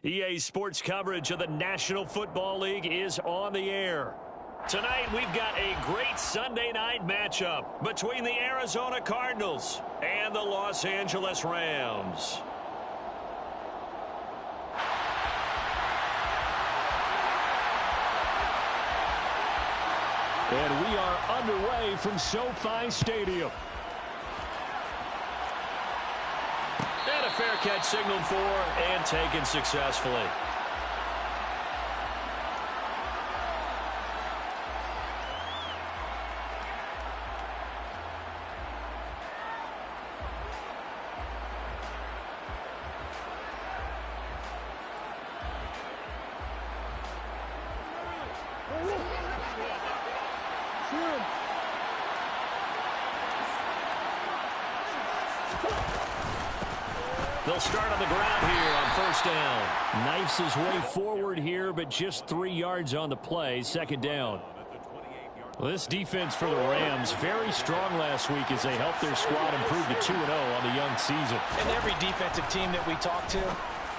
EA Sports coverage of the National Football League is on the air. Tonight, we've got a great Sunday night matchup between the Arizona Cardinals and the Los Angeles Rams. And we are underway from SoFi Stadium. And a fair catch signaled for and taken successfully. They'll start on the ground here on first down. Knifes his way forward here, but just 3 yards on the play. Second down. Well, this defense for the Rams, very strong last week as they helped their squad improve to 2-0 on the young season. And every defensive team that we talk to,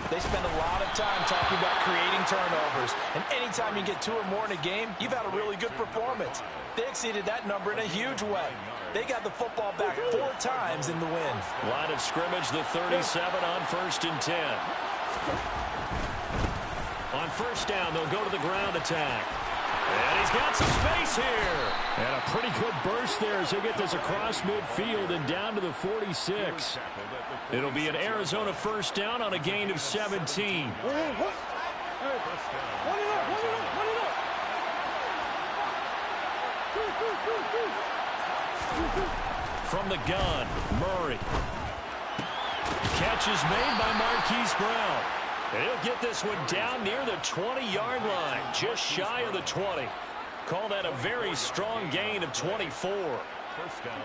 they spend a lot of time talking about creating turnovers. And anytime you get 2 or more in a game, you've had a really good performance. They exceeded that number in a huge way. They got the football back 4 times in the win. Line of scrimmage, the 37 on first and 10. On first down, they'll go to the ground attack. And he's got some space here. And a pretty good burst there as they get this across midfield and down to the 46. It'll be an Arizona first down on a gain of 17. From the gun, Murray. Catch is made by Marquise Brown. And he'll get this one down near the 20-yard line, just shy of the 20. Call that a very strong gain of 24. First down,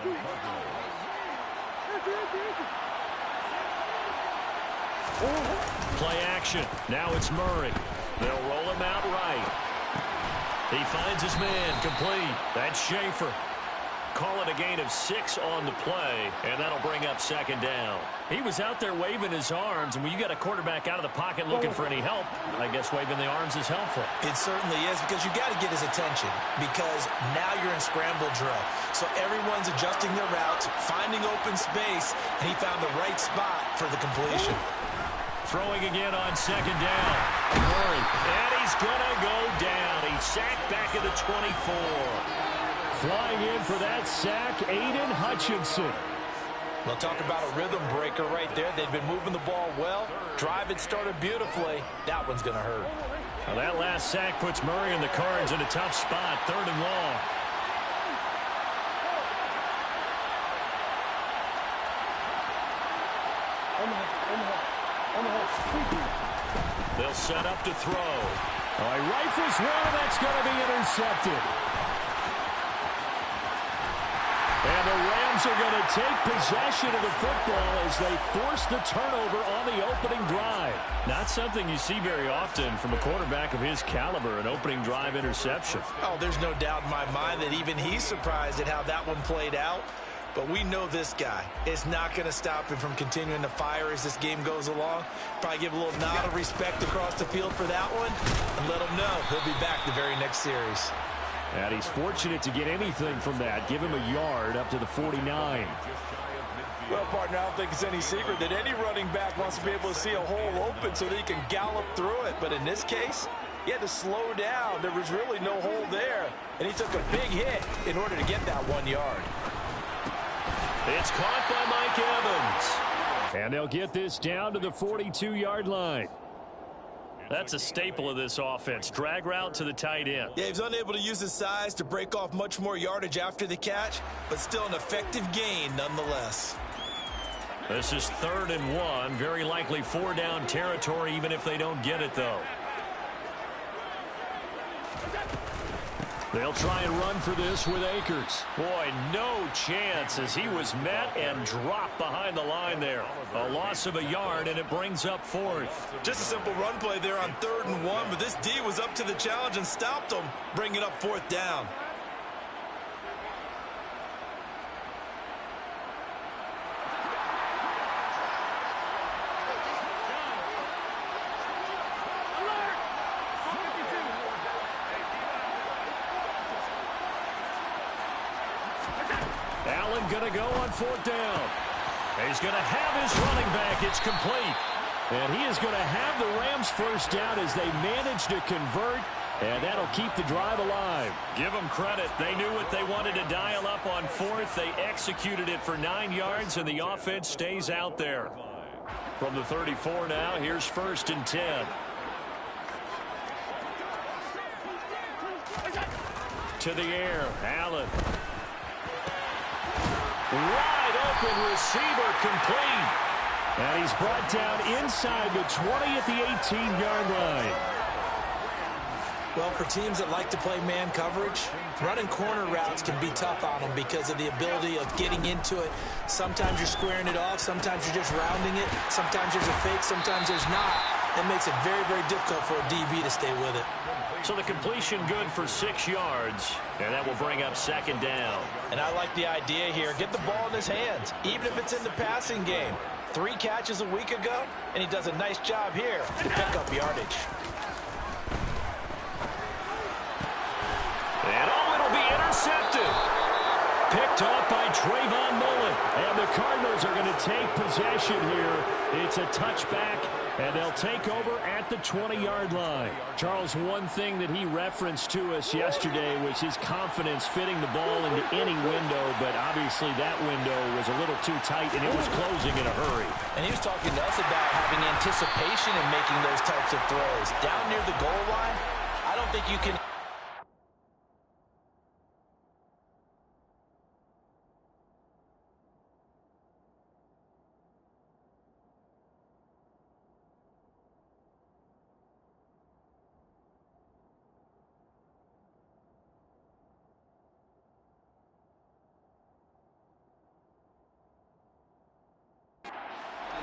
play action. Now it's Murray. They'll roll him out right. He finds his man complete. That's Schaefer. Call it a gain of 6 on the play, and that'll bring up second down. He was out there waving his arms, and when you got a quarterback out of the pocket looking for any help, I guess waving the arms is helpful. It certainly is, because you got to get his attention, because now you're in scramble drill. So everyone's adjusting their routes, finding open space, and he found the right spot for the completion. Throwing again on second down. Murray, and he's going to go down. He's sacked back at the 24. Flying in for that sack, Aiden Hutchinson. We'll talk about a rhythm breaker right there. They've been moving the ball well. Drive had started beautifully. That one's going to hurt. Well, that last sack puts Murray and the Cards in a tough spot, 3rd and long. They'll set up to throw. Oh, he rifles one, that's going to be intercepted. And the Rams are going to take possession of the football as they force the turnover on the opening drive. Not something you see very often from a quarterback of his caliber, an opening drive interception. Oh, there's no doubt in my mind that even he's surprised at how that one played out. But we know this guy is not going to stop him from continuing to fire as this game goes along. Probably give a little nod of respect across the field for that one and let him know he'll be back the very next series. And he's fortunate to get anything from that. Give him a yard up to the 49. Well, partner, I don't think it's any secret that any running back wants to be able to see a hole open so that he can gallop through it. But in this case, he had to slow down. There was really no hole there. And he took a big hit in order to get that 1 yard. It's caught by Mike Evans. And they'll get this down to the 42-yard line. That's a staple of this offense. Drag route to the tight end. Yeah, he was unable to use his size to break off much more yardage after the catch, but still an effective gain nonetheless. This is 3rd and 1. Very likely 4-down territory, even if they don't get it, though. They'll try and run for this with Akers. Boy, no chance as he was met and dropped behind the line there. A loss of a yard, and it brings up 4th. Just a simple run play there on 3rd and 1, but this D was up to the challenge and stopped him, bringing up 4th down. going to go on 4th down. He's going to have his running back. It's complete. And he is going to have the Rams first down as they manage to convert. And that'll keep the drive alive. Give them credit. They knew what they wanted to dial up on 4th. They executed it for 9 yards, and the offense stays out there. From the 34 now, here's 1st and 10. To the air, Allen. Wide open receiver, complete. And he's brought down inside the 20 at the 18-yard line. Well, for teams that like to play man coverage, running corner routes can be tough on them because of the ability of getting into it. Sometimes you're squaring it off. Sometimes you're just rounding it. Sometimes there's a fake. Sometimes there's not. It makes it very, very difficult for a DB to stay with it. So the completion good for 6 yards, and that will bring up 2nd down. And I like the idea here. Get the ball in his hands, even if it's in the passing game. 3 catches a week ago, and he does a nice job here to pick up yardage. And it'll be intercepted. Picked off by Trayvon Mullen. And the Cardinals are going to take possession here. It's a touchback, and they'll take over at the 20-yard line. Charles, one thing that he referenced to us yesterday was his confidence fitting the ball into any window, but obviously that window was a little too tight, and it was closing in a hurry. And he was talking to us about having anticipation in making those types of throws. Down near the goal line, I don't think you can...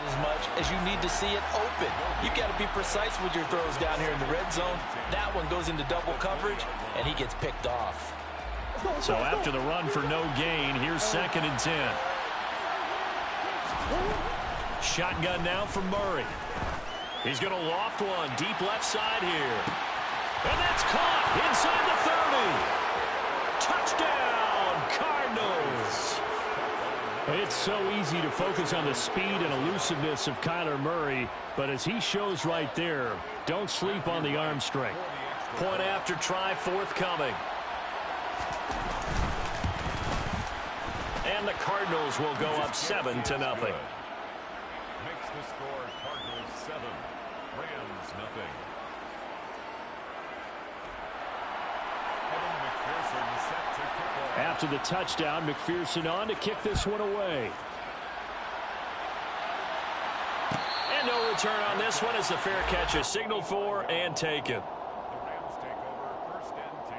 as much as you need to see it open. You got to be precise with your throws down here in the red zone. That one goes into double coverage, and he gets picked off. So after the run for no gain, here's 2nd and 10. Shotgun now from Murray. He's going to loft one deep left side here. And that's caught inside the 30. Touchdown, Cardinals. It's so easy to focus on the speed and elusiveness of Kyler Murray, but as he shows right there, don't sleep on the arm strength. Point after try forthcoming. And the Cardinals will go up 7-0. Makes the score Cardinals 7, Rams nothing. After the touchdown, McPherson on to kick this one away. And no return on this one as the fair catch is signaled for and taken. The Rams take over 1st and 10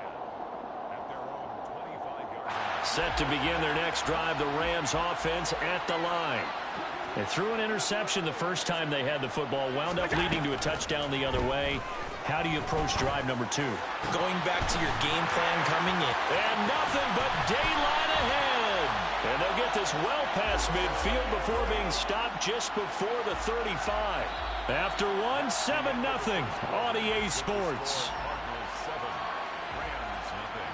at their own 25-yard line. Set to begin their next drive, the Rams offense at the line. They threw an interception the first time they had the football, wound up leading to a touchdown the other way. How do you approach drive number 2? Going back to your game plan coming in. And nothing but daylight ahead. And they'll get this well past midfield before being stopped just before the 35. After one, 7-0 on EA Sports. Cardinals 7, Rams nothing.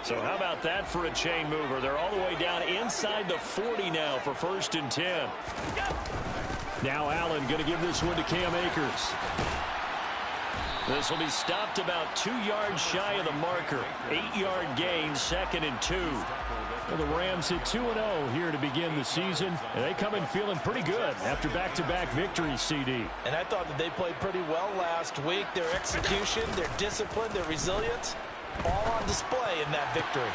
So how about that for a chain mover? They're all the way down inside the 40 now for 1st and 10. Now Allen going to give this one to Cam Akers. This will be stopped about 2 yards shy of the marker. 8-yard gain, 2nd and 2. Well, the Rams hit 2-0 here to begin the season, and they come in feeling pretty good after back-to-back victories, CD. And I thought that they played pretty well last week. Their execution, their discipline, their resilience, all on display in that victory.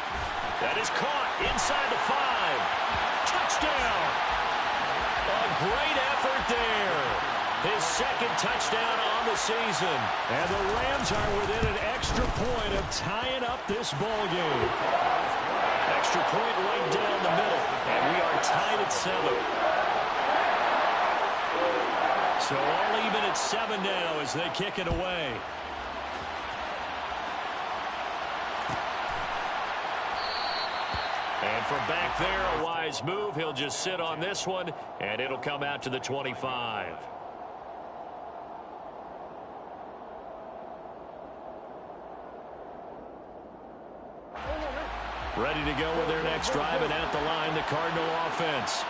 That is caught inside the 5. Touchdown! A great effort there. His 2nd touchdown on the season. And the Rams are within an extra point of tying up this ball game. Extra point right down the middle. And we are tied at 7. So all even at 7 now as they kick it away. from back there, a wise move. He'll just sit on this one, and it'll come out to the 25. Ready to go with their next drive, and at the line, the Cardinal offense.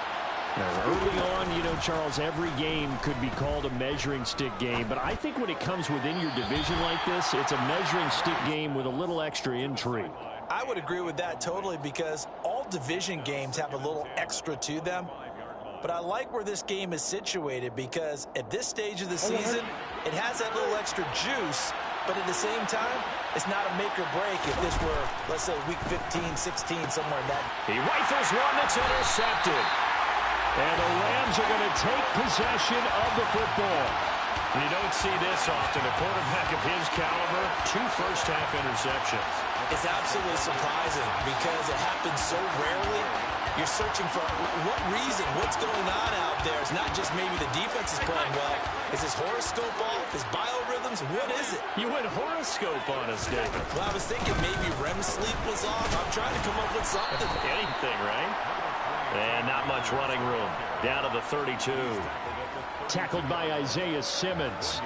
Now, early on, you know, Charles, every game could be called a measuring stick game. But I think when it comes within your division like this, it's a measuring stick game with a little extra intrigue. I would agree with that totally, because all division games have a little extra to them. But I like where this game is situated, because at this stage of the season, it has that little extra juice. But at the same time, it's not a make or break if this were, let's say, week 15, 16, somewhere in that. He rifles one that's intercepted. And the Rams are going to take possession of the football. You don't see this often. A quarterback of his caliber, 2 first-half interceptions. It's absolutely surprising because it happens so rarely. You're searching for what reason, what's going on out there. It's not just maybe the defense is playing well. Is his horoscope off? His biorhythms? What is it? You went horoscope on us, David. Well, I was thinking maybe REM sleep was off. I'm trying to come up with something. Anything, right? And not much running room. Down to the 32. Tackled by Isaiah Simmons.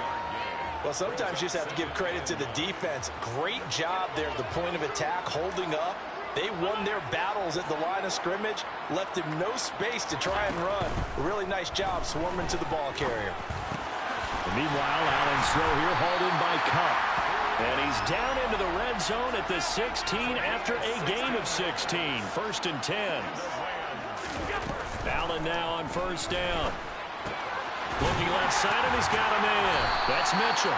Well, sometimes you just have to give credit to the defense. Great job there at the point of attack, holding up. They won their battles at the line of scrimmage, left him no space to try and run. A really nice job swarming to the ball carrier. And meanwhile, Allen's throw here hauled in by Cup. And he's down into the red zone at the 16 after a gain of 16. 1st and 10. Allen now on 1st down. Looking left side, and he's got a man. That's Mitchell.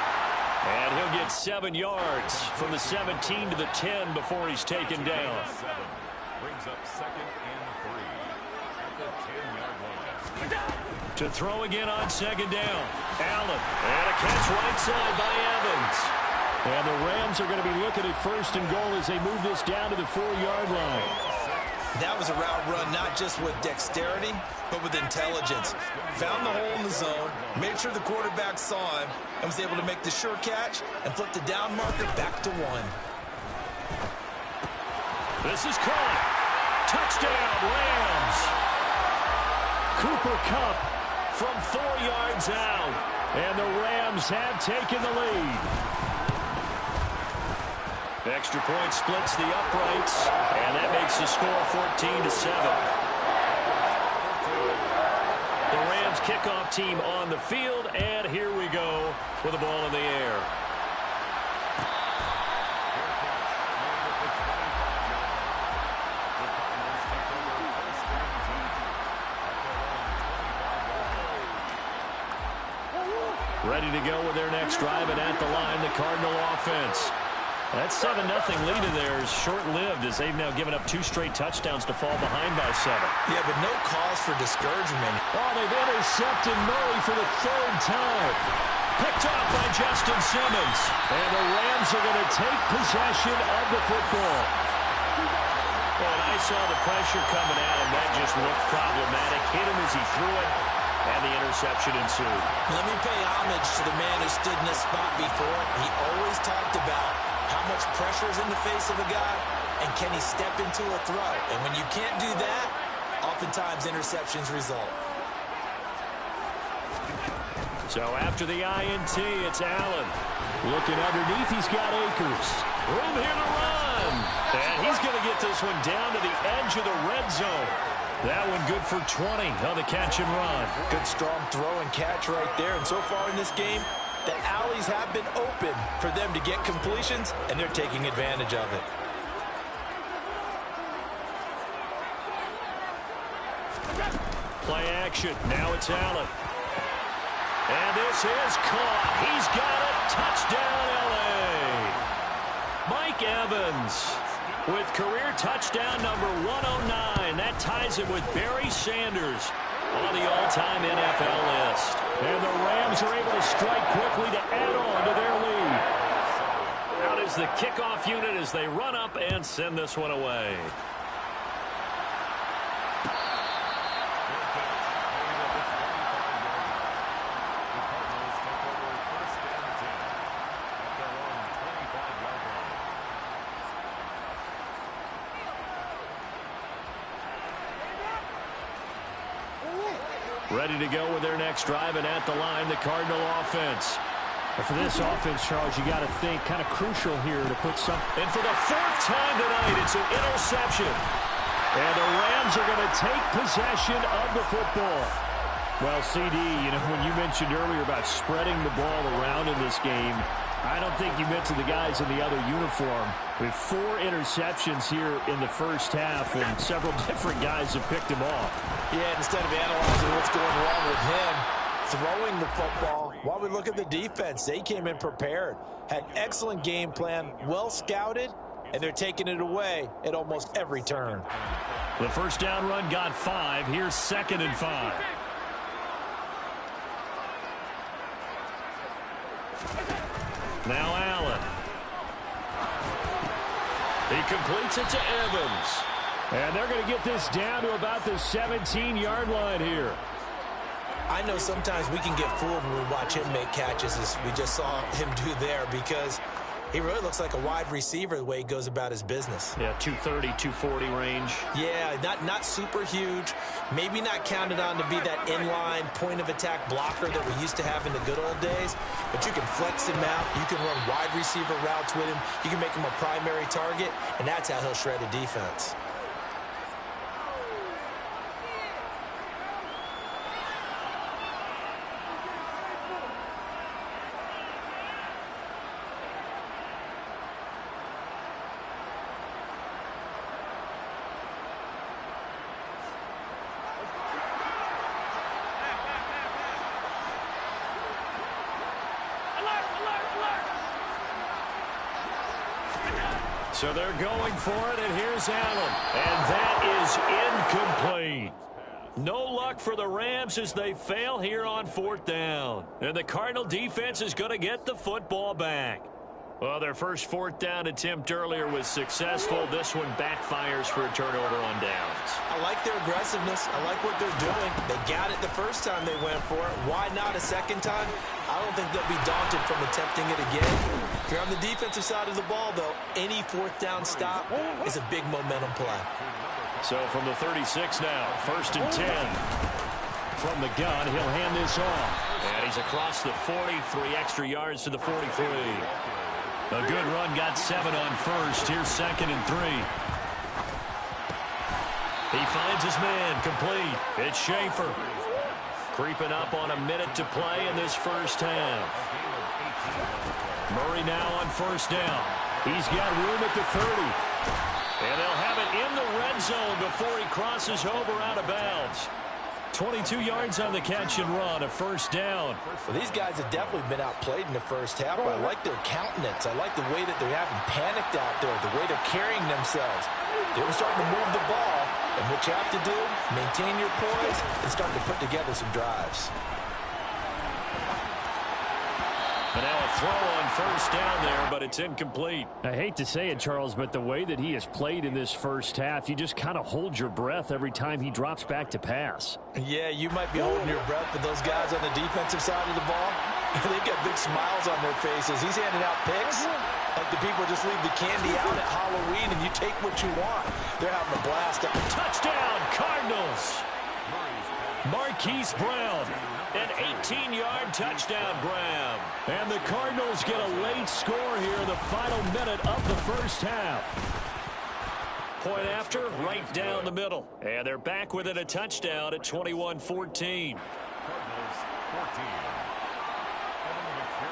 And he'll get 7 yards from the 17 to the 10 before he's taken down. Brings up 2nd and 3 at the 10-yard line. To throw again on 2nd down. Allen. And a catch right side by Evans. And the Rams are going to be looking at 1st and goal as they move this down to the 4-yard line. That was a route run not just with dexterity, but with intelligence. Found the hole in the zone, made sure the quarterback saw him, and was able to make the sure catch and flip the down marker back to 1. This is caught. Touchdown, Rams. Cooper Kupp From 4 yards out. And the Rams have taken the lead. Extra point splits the uprights, and that makes the score 14-7. The Rams kickoff team on the field, and here we go with the ball in the air. Ready to go with their next drive, and at the line, the Cardinal offense. That 7-0 lead of theirs short-lived as they've now given up 2 straight touchdowns to fall behind by 7. Yeah, but no cause for discouragement. Oh, they've intercepted Murray for the 3rd time. Picked off by Justin Simmons. And the Rams are going to take possession of the football. Well, I saw the pressure coming at him. That just looked problematic. Hit him as he threw it, and the interception ensued. Let me pay homage to the man who stood in this spot before. He always talked about how much pressure is in the face of a guy, and can he step into a throw? And when you can't do that, oftentimes interceptions result. So after the INT, it's Allen. Looking underneath, he's got Akers. Room here to run. And he's going to get this one down to the edge of the red zone. That one good for 20 on the catch and run. Good strong throw and catch right there. And so far in this game, the alleys have been open for them to get completions, and they're taking advantage of it. Play action. Now it's Allen. And this is caught. He's got it. Touchdown, L.A. Mike Evans with career touchdown number 109. That ties him with Barry Sanders on the all-time NFL list. And the Rams are able to strike quickly to add on to their lead. Out is the kickoff unit as they run up and send this one away. Ready to go with their next drive, and at the line, the Cardinal offense. And for this offense, Charles, you got to think kind of crucial here to put some. And for the fourth time tonight, it's an interception. And the Rams are going to take possession of the football. Well, CD, when you mentioned earlier about spreading the ball around in this game, I don't think you meant to the guys in the other uniform. With 4 interceptions here in the first half, and several different guys have picked him off. Yeah, instead of analyzing what's going wrong with him, throwing the football, while we look at the defense, they came in prepared, had excellent game plan, well scouted, and they're taking it away at almost every turn. The first down run got 5. Here's 2nd and 5. Now Allen. He completes it to Evans. And they're going to get this down to about the 17-yard line here. I know sometimes we can get fooled when we watch him make catches, as we just saw him do there, because he really looks like a wide receiver the way he goes about his business. Yeah, 230, 240 range. Yeah, not super huge. Maybe not counted on to be that inline point-of-attack blocker that we used to have in the good old days. But you can flex him out. You can run wide receiver routes with him. You can make him a primary target, and that's how he'll shred a defense. So they're going for it, and here's Allen. And that is incomplete. No luck for the Rams as they fail here on 4th down. And the Cardinal defense is going to get the football back. Well, their first 4th down attempt earlier was successful. This one backfires for a turnover on downs. I like their aggressiveness. I like what they're doing. They got it the first time they went for it. Why not a second time? I don't think they'll be daunted from attempting it again. If you're on the defensive side of the ball, though, any 4th down stop is a big momentum play. So from the 36 now, 1st and 10. From the gun, he'll hand this off. And he's across the 40, 3 extra yards to the 43. A good run, got 7 on 1st. Here's 2nd and 3. He finds his man, complete. It's Schaefer. Creeping up on a minute to play in this first half. Murray now on 1st down. He's got room at the 30. And they'll have it in the red zone before he crosses over out of bounds. 22 yards on the catch and run, a 1st down. Well, these guys have definitely been outplayed in the first half, but I like their countenance. I like the way that they're having panicked out there, the way they're carrying themselves. They were starting to move the ball, and what you have to do, maintain your poise and start to put together some drives. And now a throw on 1st down there, but it's incomplete. I hate to say it, Charles, but the way that he has played in this first half, you just kind of hold your breath every time he drops back to pass. Yeah, you might be holding your breath, but those guys on the defensive side of the ball, they've got big smiles on their faces. He's handing out picks like the people just leave the candy out at Halloween and you take what you want. They're having a blast. Touchdown, Cardinals. Marquise Brown, an 18-yard touchdown grab. And the Cardinals get a late score here in the final minute of the first half. Point after, right down the middle. And they're back within a touchdown at 21-14.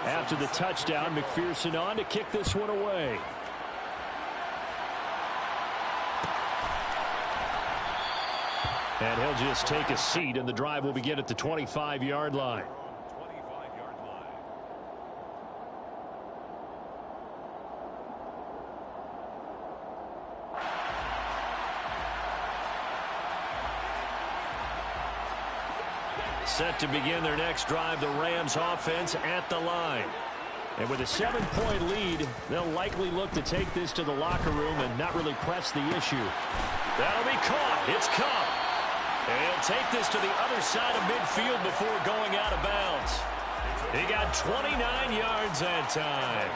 After the touchdown, McPherson on to kick this one away. And he'll just take a seat, and the drive will begin at the 25-yard line. Set to begin their next drive, the Rams offense at the line. And with a 7-point lead, they'll likely look to take this to the locker room and not really press the issue. That'll be caught. It's Cup. And he'll take this to the other side of midfield before going out of bounds. He got 29 yards that time.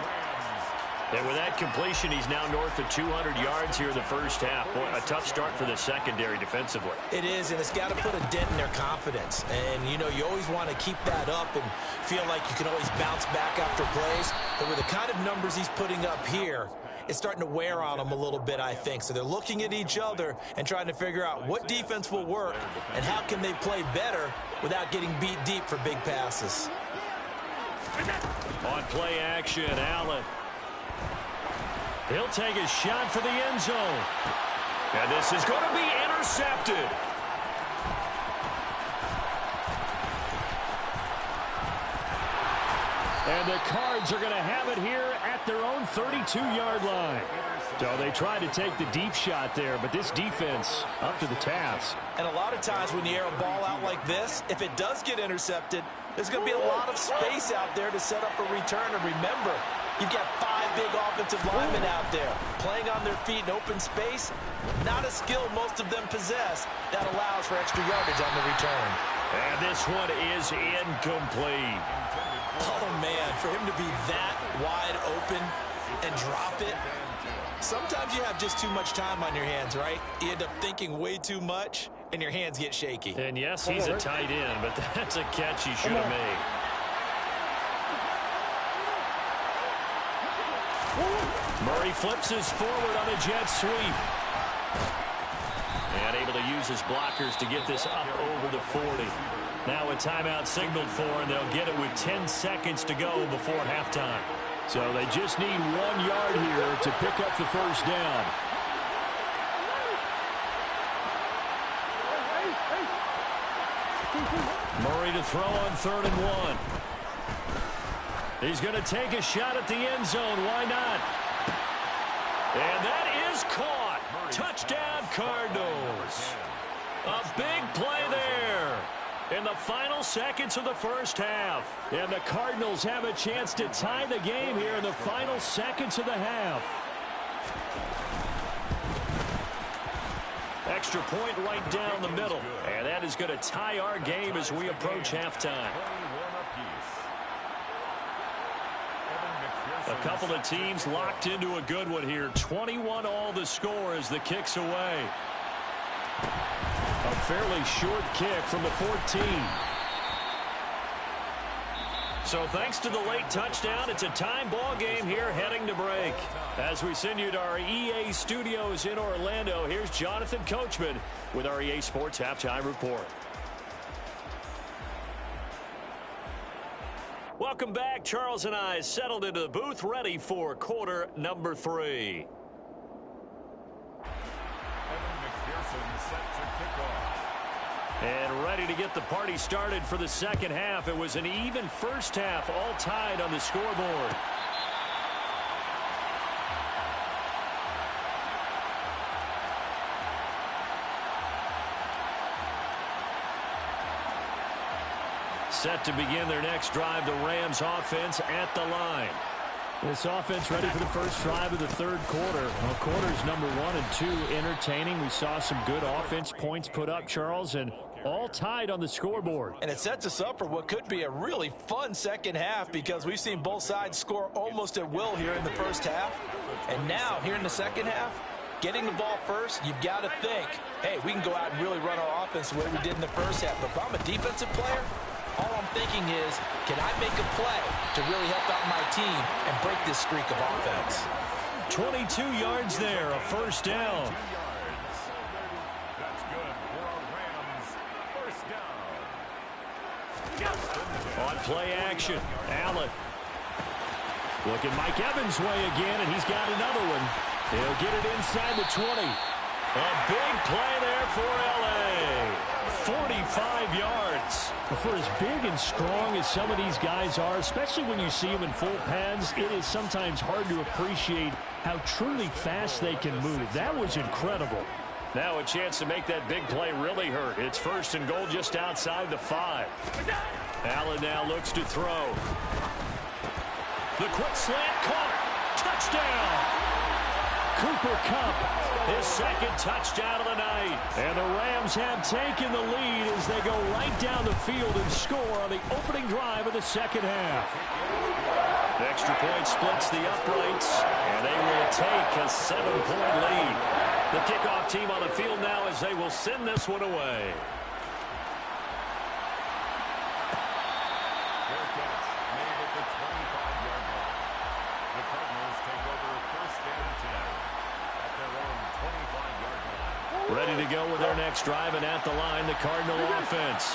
And with that completion, he's now north of 200 yards here in the first half. Boy, a tough start for the secondary defensively. It is, and it's got to put a dent in their confidence. And, you know, you always want to keep that up and feel like you can always bounce back after plays. But with the kind of numbers he's putting up here, it's starting to wear on them a little bit, I think. So they're looking at each other and trying to figure out what defense will work and how can they play better without getting beat deep for big passes. On play action, Allen. He'll take a shot for the end zone. And this is going to be intercepted. And the Cards are going to have it here at their own 32-yard line. So they tried to take the deep shot there, but this defense up to the task. And a lot of times when you air a ball out like this, if it does get intercepted, there's going to be a lot of space out there to set up a return. And remember, you've got 5 big offensive linemen out there playing on their feet in open space. Not a skill most of them possess that allows for extra yardage on the return. And this one is incomplete. Oh, man, for him to be that wide open and drop it. Sometimes you have just too much time on your hands, right? You end up thinking way too much, and your hands get shaky. And, yes, he's a tight end, but that's a catch he should have made. Murray flips us forward on a jet sweep. And able to use his blockers to get this up over the 40. Now a timeout signaled for, and they'll get it with 10 seconds to go before halftime. So they just need 1 yard here to pick up the first down. Murray to throw on 3rd and 1. He's going to take a shot at the end zone. Why not? And that is caught. Touchdown, Cardinals. A big play there in the final seconds of the first half. And the Cardinals have a chance to tie the game here in the final seconds of the half. Extra point right down the middle. And that is going to tie our game as we approach halftime. A couple of teams locked into a good one here. 21 all the score as the kick's away. A fairly short kick from the 14. So thanks to the late touchdown, it's a time ball game here heading to break. As we send you to our EA studios in Orlando, here's Jonathan Coachman with our EA Sports Halftime Report. Welcome back. Charles and I settled into the booth, ready for quarter number 3. And ready to get the party started for the second half. It was an even first half, all tied on the scoreboard. Set to begin their next drive, the Rams offense at the line. This offense ready for the first drive of the third quarter. Well, quarters number 1 and 2 entertaining. We saw some good offense points put up, Charles, and all tied on the scoreboard. And it sets us up for what could be a really fun second half because we've seen both sides score almost at will here in the first half. And now, here in the second half, getting the ball first, you've got to think, hey, we can go out and really run our offense the way we did in the first half. But if I'm a defensive player, all I'm thinking is, can I make a play to really help out my team and break this streak of offense? 22 yards there, a first down. That's good for our Rams. First down. On play action, Allen. Looking Mike Evans' way again, and he's got another one. He'll get it inside the 20. A big play there for L.A. 45 yards. For as big and strong as some of these guys are, especially when you see them in full pads, it is sometimes hard to appreciate how truly fast they can move. That was incredible. Now a chance to make that big play really hurt. It's 1st and goal just outside the 5. Allen now looks to throw. The quick slant caught. Touchdown. Cooper Kupp, his second touchdown of the night. And the Rams have taken the lead as they go right down the field and score on the opening drive of the second half. The extra point splits the uprights, and they will take a 7-point lead. The kickoff team on the field now as they will send this one away. Fair catch made at the 25-yard line. The Cardinals take over first and 10 at their own 25-yard line. Ready to go with their next drive, and at the line, the Cardinal offense.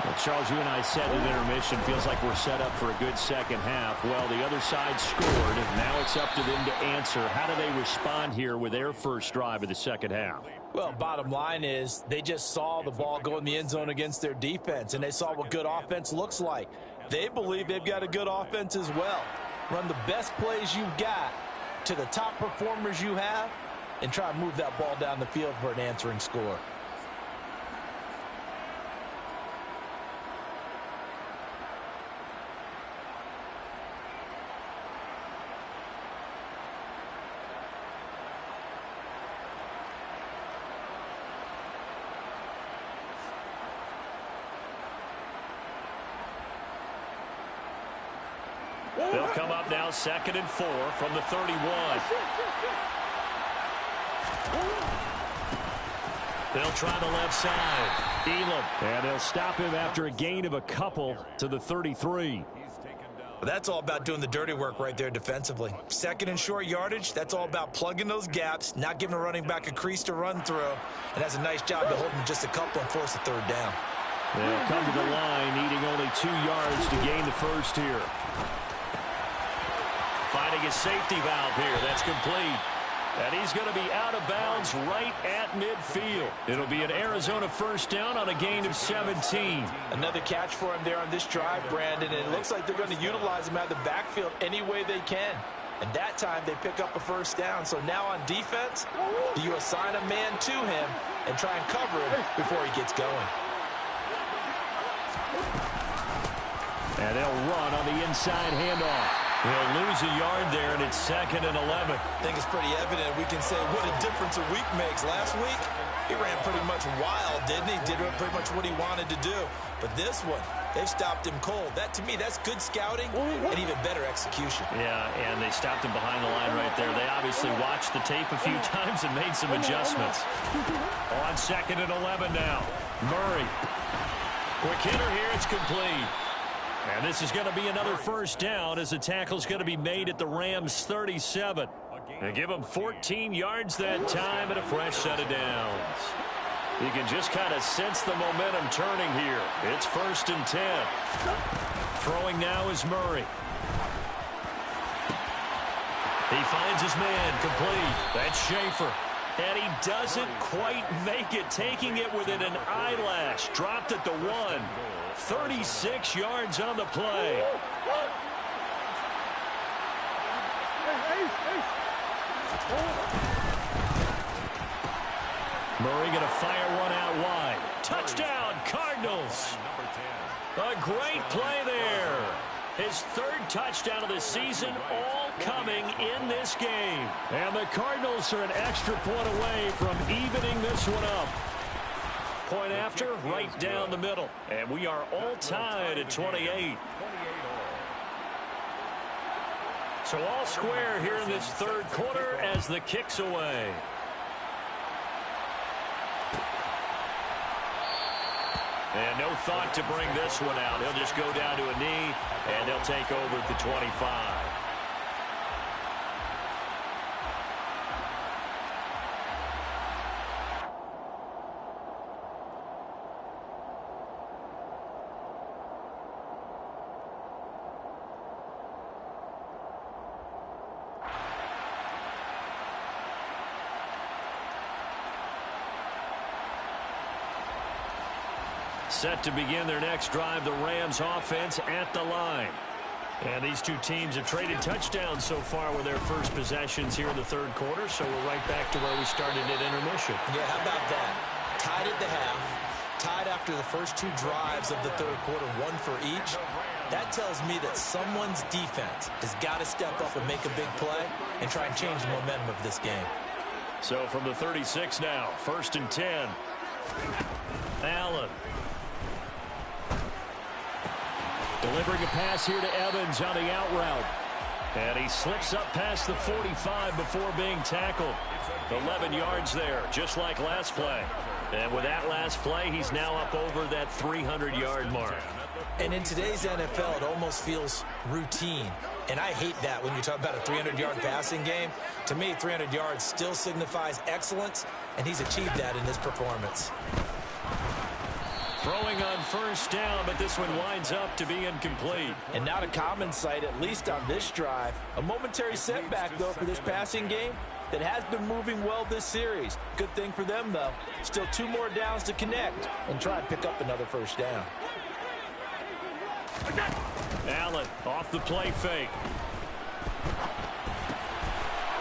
Well, Charles, you and I said at intermission, feels like we're set up for a good second half. Well, the other side scored. Now it's up to them to answer. How do they respond here with their first drive of the second half? Well, bottom line is they just saw the ball go in the end zone against their defense, and they saw what good offense looks like. They believe they've got a good offense as well. Run the best plays you've got to the top performers you have and try to move that ball down the field for an answering score. They'll come up now 2nd and 4 from the 31. They'll try the left side. Elam. And they'll stop him after a gain of a couple to the 33. That's all about doing the dirty work right there defensively. 2nd and short yardage, that's all about plugging those gaps, not giving a running back a crease to run through, and that's a nice job to hold him just a couple and force a 3rd down. They'll come to the line, needing only 2 yards to gain the first here. Finding a safety valve here. That's complete. And he's going to be out of bounds right at midfield. It'll be an Arizona first down on a gain of 17. Another catch for him there on this drive, Brandon. And it looks like they're going to utilize him out of the backfield any way they can. And that time they pick up a first down. So now on defense, do you assign a man to him and try and cover him before he gets going? And they'll run on the inside handoff. He'll lose a yard there, and it's 2nd and 11. I think it's pretty evident. We can say what a difference a week makes. Last week, he ran pretty much wild, didn't he? Did pretty much what he wanted to do. But this one, they've stopped him cold. That, to me, that's good scouting and even better execution. Yeah, and they stopped him behind the line right there. They obviously watched the tape a few times and made some adjustments. On 2nd and 11 now. Murray. Quick hitter here. It's complete. And this is going to be another first down as the tackle's going to be made at the Rams' 37. They give them 14 yards that time and a fresh set of downs. You can just kind of sense the momentum turning here. It's 1st and 10. Throwing now is Murray. He finds his man complete. That's Schaefer. And he doesn't quite make it, taking it within an eyelash. Dropped at the 1. 36 yards on the play. Murray going to fire one out wide. Touchdown, Cardinals. A great play there. His 3rd touchdown of the season, all coming in this game. And the Cardinals are an extra point away from evening this one up. Point after, right down the middle. And we are all tied at 28. So all square here in this 3rd quarter as the kick's away. And no thought to bring this one out. He'll just go down to a knee, and they'll take over at the 25. Set to begin their next drive, the Rams offense at the line. And these two teams have traded touchdowns so far with their first possessions here in the 3rd quarter, so we're right back to where we started at intermission. Yeah, how about that? Tied at the half, tied after the first 2 drives of the 3rd quarter, 1 for each. That tells me that someone's defense has got to step up and make a big play and try and change the momentum of this game. So from the 36 now, 1st and 10. Allen. Delivering a pass here to Evans on the out route. And he slips up past the 45 before being tackled. 11 yards there, just like last play. And with that last play, he's now up over that 300-yard mark. And in today's NFL, it almost feels routine. And I hate that when you talk about a 300-yard passing game. To me, 300 yards still signifies excellence, and he's achieved that in this performance. Throwing on first down, but this one winds up to be incomplete. And not a common sight, at least on this drive. A momentary setback, though, for this passing game that has been moving well this series. Good thing for them, though. Still 2 more downs to connect and try and pick up another first down. Allen off the play fake.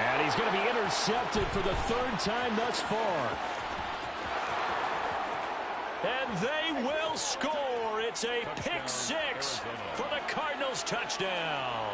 And he's going to be intercepted for the 3rd time thus far. And they will score. It's a pick 6 for the Cardinals touchdown.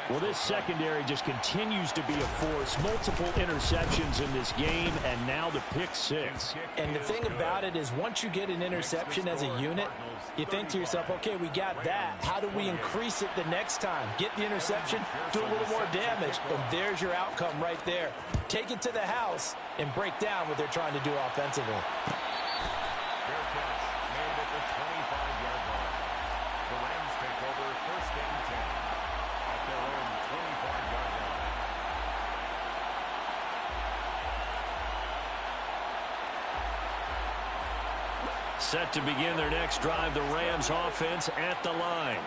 Well, this secondary just continues to be a force. Multiple interceptions in this game, and now the pick 6. And the thing about it is once you get an interception as a unit, you think to yourself, okay, we got that. How do we increase it the next time? Get the interception, do a little more damage, and there's your outcome right there. Take it to the house and break down what they're trying to do offensively. Fair catch made at the 25-yard line. The Rams take over 1st and 10 at their own 25-yard line. Set to begin their next drive, the Rams offense at the line.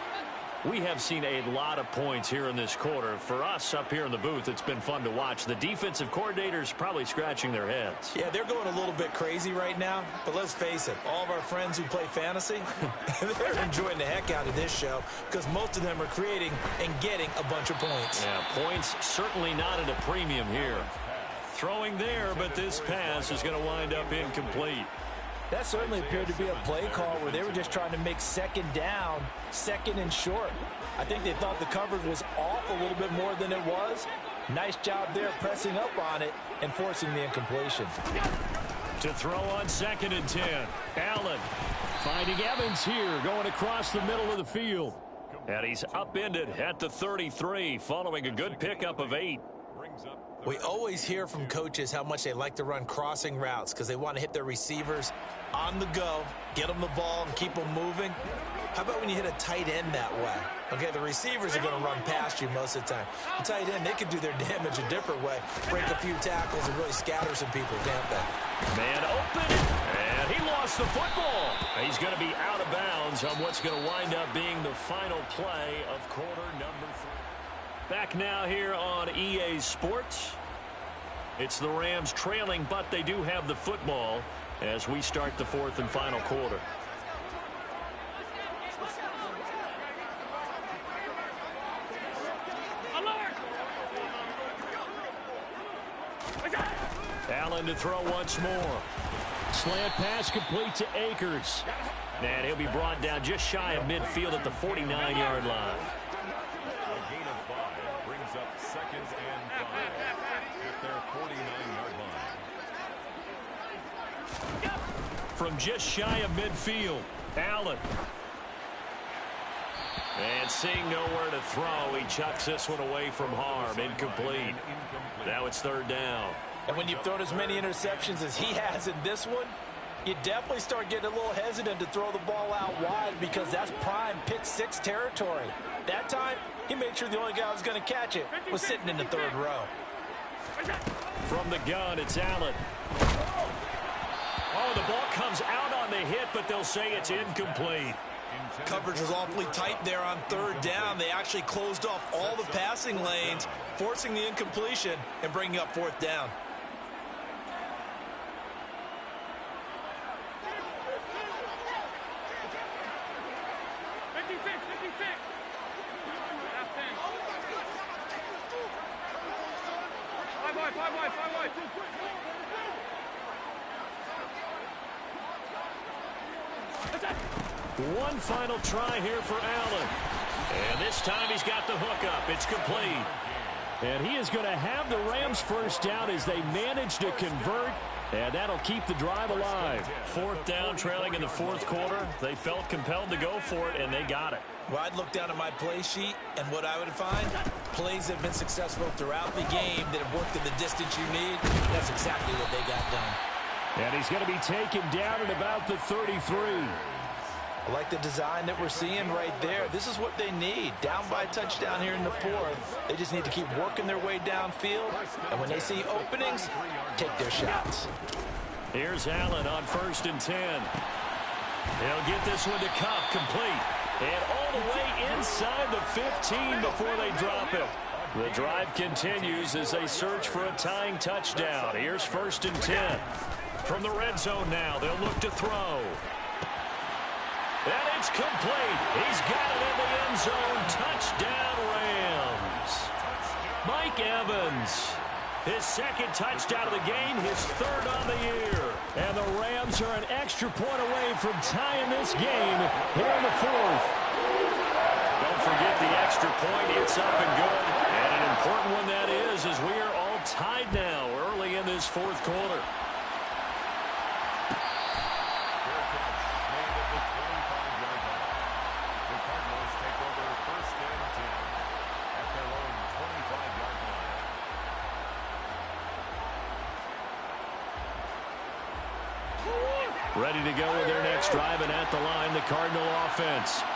We have seen a lot of points here in this quarter. For us up here in the booth, it's been fun to watch. The defensive coordinators probably scratching their heads. Yeah, they're going a little bit crazy right now, but let's face it, all of our friends who play fantasy, they're enjoying the heck out of this show because most of them are creating and getting a bunch of points. Yeah, points certainly not at a premium here. Throwing there, but this pass is going to wind up incomplete. That certainly appeared to be a play call where they were just trying to make 2nd down, 2nd and short. I think they thought the coverage was off a little bit more than it was. Nice job there pressing up on it and forcing the incompletion. To throw on 2nd and 10. Allen finding Evans here, going across the middle of the field. And he's upended at the 33 following a good pickup of 8. We always hear from coaches how much they like to run crossing routes because they want to hit their receivers on the go, get them the ball, and keep them moving. How about when you hit a tight end that way? Okay, the receivers are going to run past you most of the time. The tight end, they can do their damage a different way, break a few tackles and really scatter some people, can't they? Man open, and he lost the football. He's going to be out of bounds on what's going to wind up being the final play of quarter number 3. Back now here on EA Sports. It's the Rams trailing, but they do have the football as we start the 4th and final quarter. Allen to throw once more. Slant pass complete to Akers. And he'll be brought down just shy of midfield at the 49-yard line. A gain of 5 brings up 2nd and 5 at their 49-yard line. From just shy of midfield, Allen. And seeing nowhere to throw, he chucks this one away from harm. Incomplete. Now it's 3rd down. And when you've thrown as many interceptions as he has in this one, you definitely start getting a little hesitant to throw the ball out wide because that's prime pick 6 territory. That time, he made sure the only guy who was going to catch it was sitting in the 3rd row. From the gun, it's Allen. Oh, the ball comes out on the hit, but they'll say it's incomplete. Coverage was awfully tight there on 3rd down. They actually closed off all the passing lanes, forcing the incompletion and bringing up 4th down. One final try here for Allen. And this time he's got the hook up. It's complete. And he is going to have the Rams first down as they manage to convert And that'll keep the drive alive. Fourth down, trailing in the fourth quarter. They felt compelled to go for it, and they got it. Well, I'd look down at my play sheet, and what I would find, plays have been successful throughout the game that have worked in the distance you need. That's exactly what they got done. And he's going to be taken down at about the 33. I like the design that we're seeing right there. This is what they need. Down by a touchdown here in the fourth. They just need to keep working their way downfield. And when they see openings, take their shots. Here's Allen on 1st and 10. He'll get this one to Cup, complete. And all the way inside the 15 before they drop it. The drive continues as they search for a tying touchdown. Here's 1st and 10. From the red zone now, they'll look to throw. And it's complete. He's got it in the end zone. Touchdown, Rams. Mike Evans, his second touchdown of the game, his third on the year. And the Rams are an extra point away from tying this game here in the fourth. Don't forget the extra point. It's up and good. And an important one that is, as we are all tied now early in this fourth quarter. Ready to go with their next drive, and at the line, the Cardinal offense.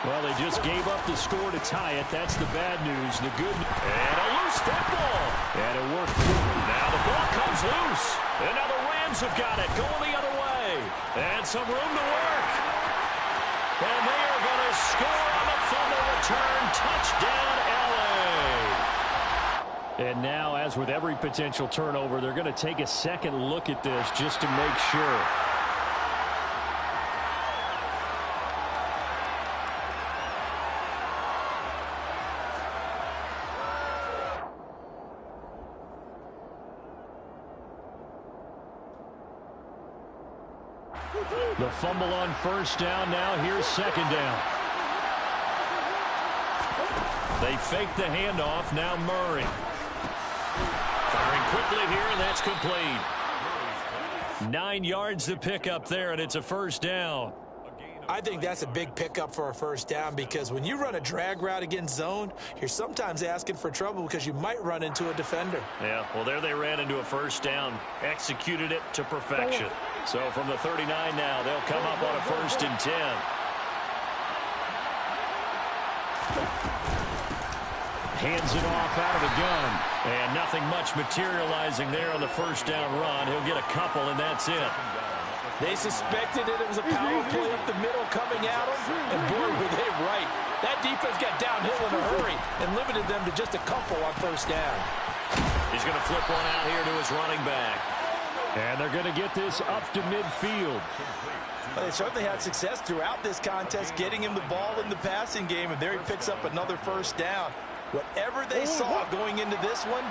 Well, they just gave up the score to tie it. That's the bad news. The good news. And a loose football. And it worked. Now the ball comes loose. And now the Rams have got it, going the other way. And some room to work. And they are going to score on the fumble return. Touchdown, LA. And now, as with every potential turnover, they're going to take a second look at this just to make sure. The fumble on first down. Now here's second down. They fake the handoff. Now Murray. Firing quickly here, and that's complete. 9 yards to pick up there, and it's a first down. I think that's a big pickup for a first down because when you run a drag route against zone, you're sometimes asking for trouble because you might run into a defender. Yeah, well, there they ran into a first down, executed it to perfection. So from the 39 now, they'll come up on a 1st and 10. Hands it off out of the gun. And nothing much materializing there on the first down run. He'll get a couple, and that's it. They suspected it was a power play up the middle coming at them, and boy, were they right. That defense got downhill in a hurry and limited them to just a couple on first down. He's going to flip one out here to his running back. And they're going to get this up to midfield. Well, they certainly had success throughout this contest, getting him the ball in the passing game, and there he picks up another first down. Whatever they saw going into this one,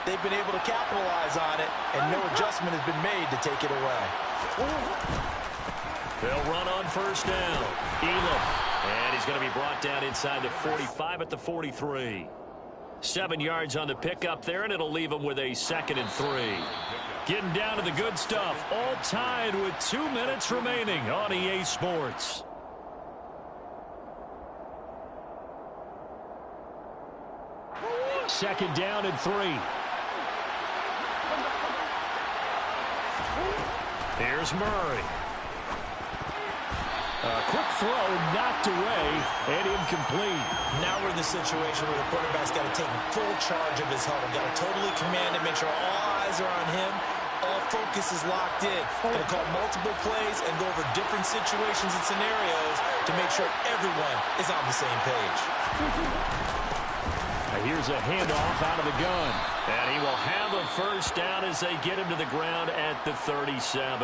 they've been able to capitalize on it, and no adjustment has been made to take it away. They'll run on first down. Elam. And he's going to be brought down inside the 45 at the 43. 7 yards on the pickup there, and it'll leave him with a 2nd and 3. Getting down to the good stuff. All tied with 2 minutes remaining on EA Sports. Second down and 3. Here's Murray. Quick throw, knocked away, and incomplete. Now we're in the situation where the quarterback's got to take full charge of his huddle. Got to totally command it, make sure all eyes are on him. All focus is locked in. Going to call multiple plays and go over different situations and scenarios to make sure everyone is on the same page. Here's a handoff out of the gun. And he will have a first down as they get him to the ground at the 37.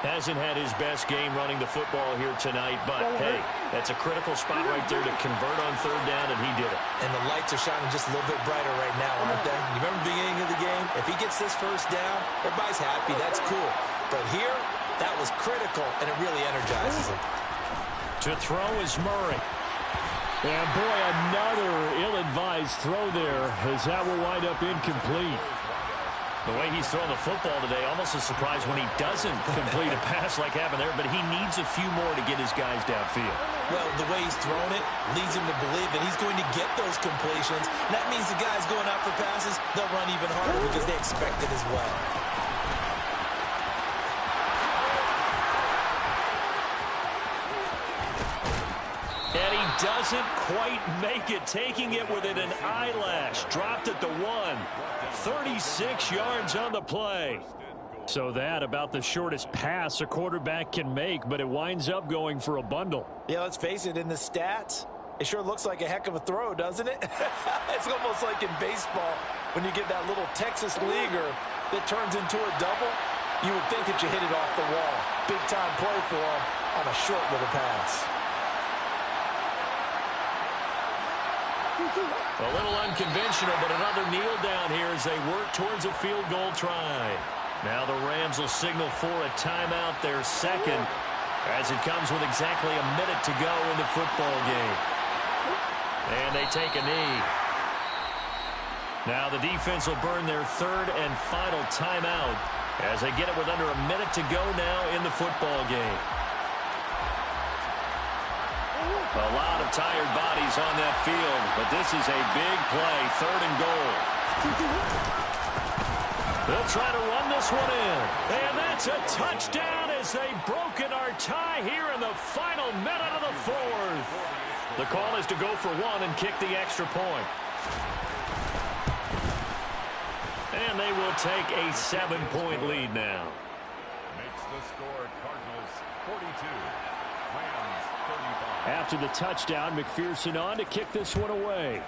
Hasn't had his best game running the football here tonight, but hey, that's a critical spot right there to convert on third down, and he did it. And the lights are shining just a little bit brighter right now, aren't they? You remember the beginning of the game? If he gets this first down, everybody's happy. That's cool. But here, that was critical, and it really energizes him. To throw is Murray. And boy, another ill-advised throw there, as that will wind up incomplete. The way he's throwing the football today, almost a surprise when he doesn't complete a pass like happened there, but he needs a few more to get his guys downfield. Well, the way he's thrown it leads him to believe that he's going to get those completions. And that means the guys going out for passes, they'll run even harder because they expect it as well. And he doesn't quite make it, taking it within an eyelash. Dropped at the 1. 36 yards on the play. So that about the shortest pass a quarterback can make, but it winds up going for a bundle. Yeah, let's face it, in the stats, it sure looks like a heck of a throw, doesn't it? It's almost like in baseball when you get that little Texas leaguer that turns into a double. You would think that you hit it off the wall. Big time play for him on a short little pass. A little unconventional, but another kneel down here as they work towards a field goal try. Now the Rams will signal for a timeout, their second, as it comes with exactly a minute to go in the football game. And they take a knee. Now the defense will burn their third and final timeout as they get it with under a minute to go now in the football game. A lot of tired bodies on that field, but this is a big play, 3rd and goal. They'll try to run this one in. And that's a touchdown as they've broken our tie here in the final minute of the 4th. The call is to go for 1 and kick the extra point. And they will take a 7-point lead now. Makes the score Cardinals 42, Rams 35. After the touchdown, McPherson on to kick this one away.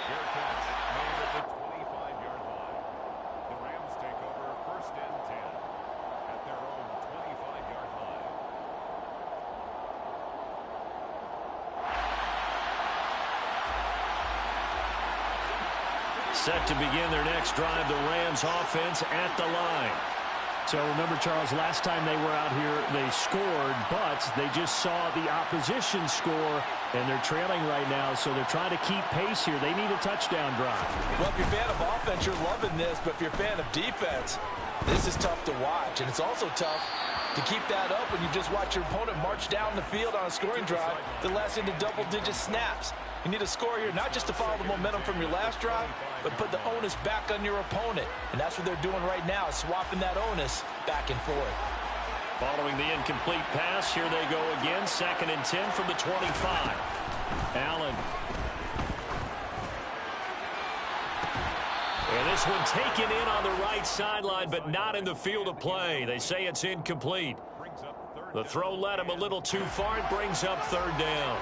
Fair catch made at the 25-yard line. The Rams take over 1st and 10 at their own 25-yard line. Set to begin their next drive, the Rams offense at the line. So remember, Charles, last time they were out here, they scored, but they just saw the opposition score, and they're trailing right now, so they're trying to keep pace here. They need a touchdown drive. Well, if you're a fan of offense, you're loving this, but if you're a fan of defense, this is tough to watch, and it's also tough to keep that up when you just watch your opponent march down the field on a scoring drive that lasts into double-digit snaps. You need a score here, not just to follow the momentum from your last drive, but put the onus back on your opponent. And that's what they're doing right now, swapping that onus back and forth. Following the incomplete pass, here they go again. 2nd and 10 from the 25. Allen. And this one taken in on the right sideline, but not in the field of play. They say it's incomplete. The throw led him a little too far. It brings up 3rd down.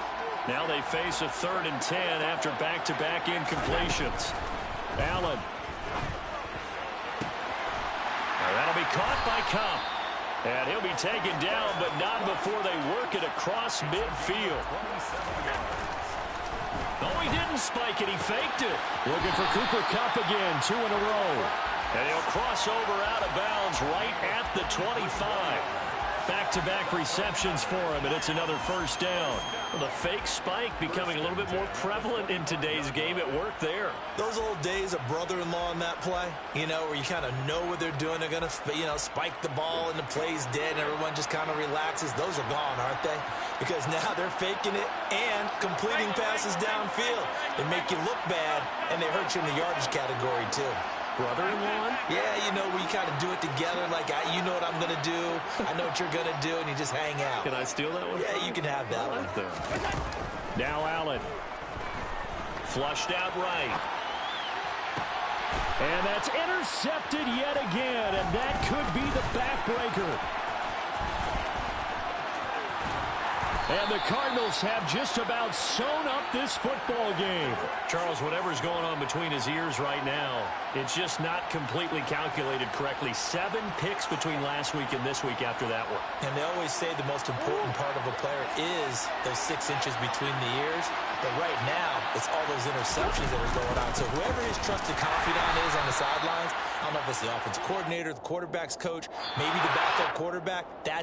Now they face a 3rd and 10 after back-to-back incompletions. Allen. Now that'll be caught by Cup. And he'll be taken down, but not before they work it across midfield. No, he didn't spike it. He faked it. Looking for Cooper Kupp again, 2 in a row. And he'll cross over out of bounds right at the 25. Back-to-back receptions for him, and it's another 1st down. Well, the fake spike becoming a little bit more prevalent in today's game. It worked there. Those old days of brother-in-law in that play, you know, where you kind of know what they're doing. They're going to, you know, spike the ball and the play's dead and everyone just kind of relaxes. Those are gone, aren't they? Because now they're faking it and completing passes downfield. They make you look bad, and they hurt you in the yardage category, too. Brother-in-law? Yeah, you know, we kind of do it together, like, you know what I'm going to do, I know what you're going to do, and you just hang out. Can I steal that one? Yeah, you can have that one. Now Allen. Flushed out right. And that's intercepted yet again, and that could be the backbreaker. And the Cardinals have just about sewn up this football game. Charles, whatever's going on between his ears right now, it's just not completely calculated correctly. 7 picks between last week and this week after that one. And they always say the most important part of a player is those 6 inches between the ears. But right now, it's all those interceptions that are going on. So whoever his trusted confidant is on the sidelines, I don't know if it's the offensive coordinator, the quarterback's coach, maybe the backup quarterback, that's